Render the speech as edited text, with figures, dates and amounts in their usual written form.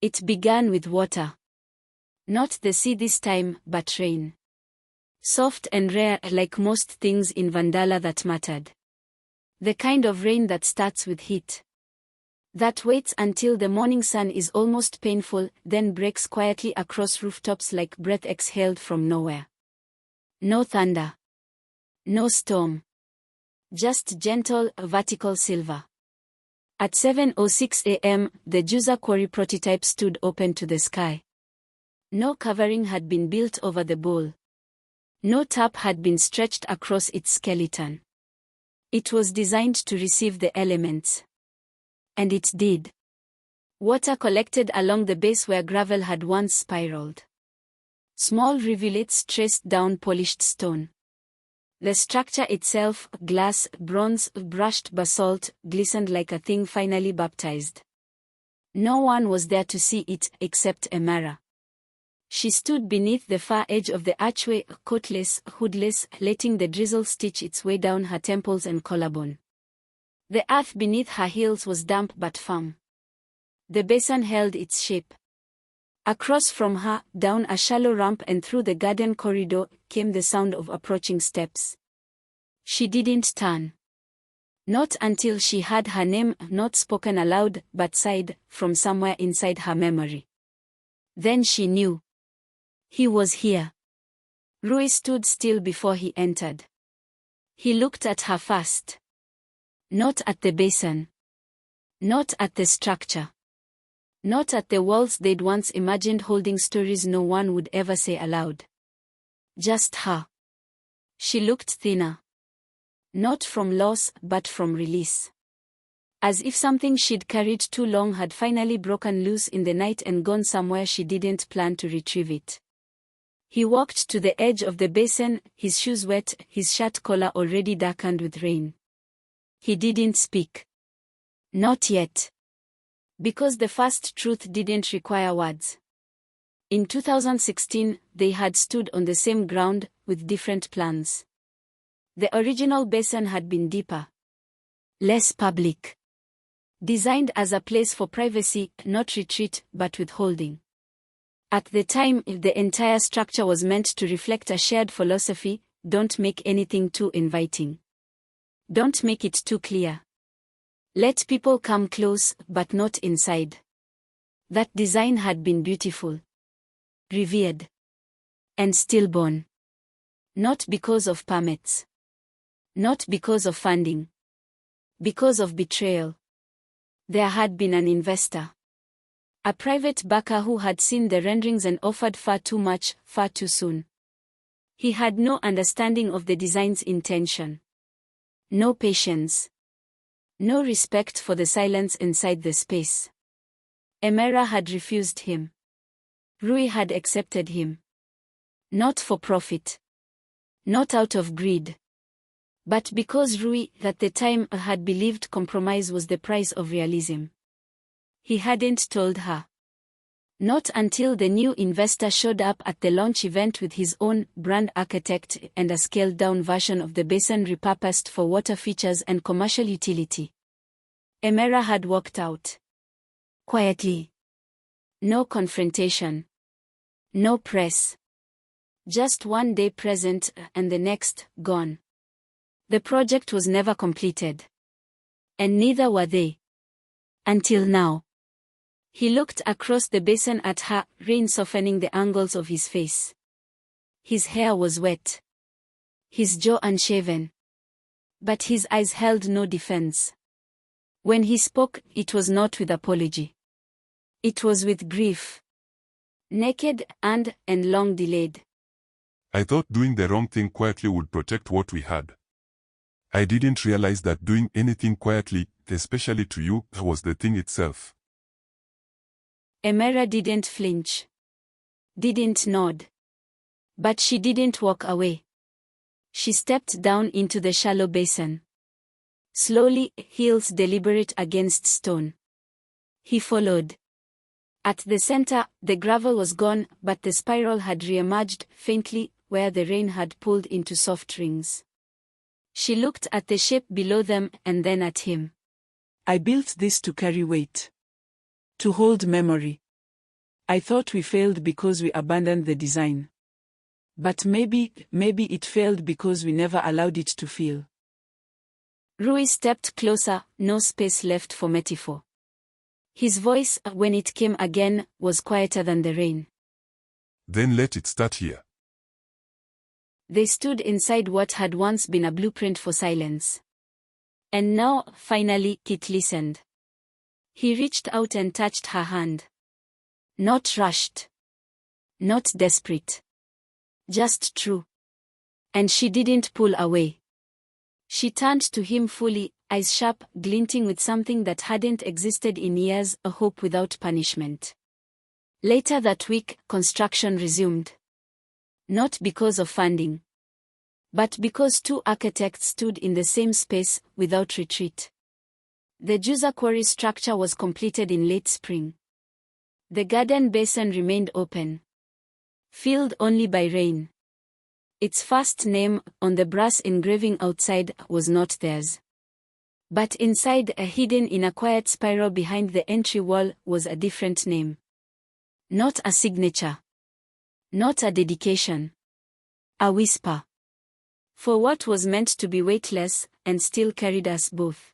It began with water. Not the sea this time, but rain. Soft and rare, like most things in Vandala that mattered. The kind of rain that starts with heat. That waits until the morning sun is almost painful, then breaks quietly across rooftops like breath exhaled from nowhere. No thunder. No storm. Just gentle, vertical silver. At 7:06 a.m., the Juza quarry prototype stood open to the sky. No covering had been built over the bowl. No tap had been stretched across its skeleton. It was designed to receive the elements. And it did. Water collected along the base where gravel had once spiraled. Small rivulets traced down polished stone. The structure itself, glass, bronze, brushed basalt, glistened like a thing finally baptized. No one was there to see it, except Emera. She stood beneath the far edge of the archway, coatless, hoodless, letting the drizzle stitch its way down her temples and collarbone. The earth beneath her heels was damp but firm. The basin held its shape. Across from her, down a shallow ramp and through the garden corridor, came the sound of approaching steps. She didn't turn. Not until she heard her name, not spoken aloud, but sighed, from somewhere inside her memory. Then she knew. He was here. Ruye stood still before he entered. He looked at her first. Not at the basin. Not at the structure. Not at the walls they'd once imagined holding stories no one would ever say aloud. Just her. She looked thinner. Not from loss, but from release. As if something she'd carried too long had finally broken loose in the night and gone somewhere she didn't plan to retrieve it. He walked to the edge of the basin, his shoes wet, his shirt collar already darkened with rain. He didn't speak. Not yet. Because the first truth didn't require words. In 2016, they had stood on the same ground, with different plans. The original basin had been deeper. Less public. Designed as a place for privacy, not retreat, but withholding. At the time, the entire structure was meant to reflect a shared philosophy: don't make anything too inviting. Don't make it too clear. Let people come close, but not inside. That design had been beautiful. Revered. And stillborn. Not because of permits. Not because of funding. Because of betrayal. There had been an investor. A private backer who had seen the renderings and offered far too much, far too soon. He had no understanding of the design's intention. No patience. No respect for the silence inside the space. Emera had refused him. Ruye had accepted him. Not for profit. Not out of greed. But because Ruye, at the time, had believed compromise was the price of realism. He hadn't told her. Not until the new investor showed up at the launch event with his own brand architect and a scaled-down version of the basin repurposed for water features and commercial utility. Emera had walked out. Quietly. No confrontation. No press. Just one day present, and the next, gone. The project was never completed. And neither were they. Until now. He looked across the basin at her, rain softening the angles of his face. His hair was wet. His jaw unshaven. But his eyes held no defense. When he spoke, it was not with apology. It was with grief. Naked and long delayed. I thought doing the wrong thing quietly would protect what we had. I didn't realize that doing anything quietly, especially to you, was the thing itself. Emera didn't flinch. Didn't nod. But she didn't walk away. She stepped down into the shallow basin. Slowly, heels deliberate against stone. He followed. At the center, the gravel was gone, but the spiral had re-emerged, faintly, where the rain had pulled into soft rings. She looked at the shape below them, and then at him. I built this to carry weight. To hold memory. I thought we failed because we abandoned the design. But maybe it failed because we never allowed it to feel. Ruye stepped closer, no space left for metaphor. His voice, when it came again, was quieter than the rain. Then let it start here. They stood inside what had once been a blueprint for silence. And now, finally, Kit listened. He reached out and touched her hand. Not rushed. Not desperate. Just true. And she didn't pull away. She turned to him fully, eyes sharp, glinting with something that hadn't existed in years, a hope without punishment. Later that week, construction resumed. Not because of funding. But because two architects stood in the same space, without retreat. The Juza quarry structure was completed in late spring. The garden basin remained open. Filled only by rain. Its first name, on the brass engraving outside, was not theirs. But inside, hidden in a quiet spiral behind the entry wall, was a different name. Not a signature. Not a dedication. A whisper. For what was meant to be weightless, and still carried us both.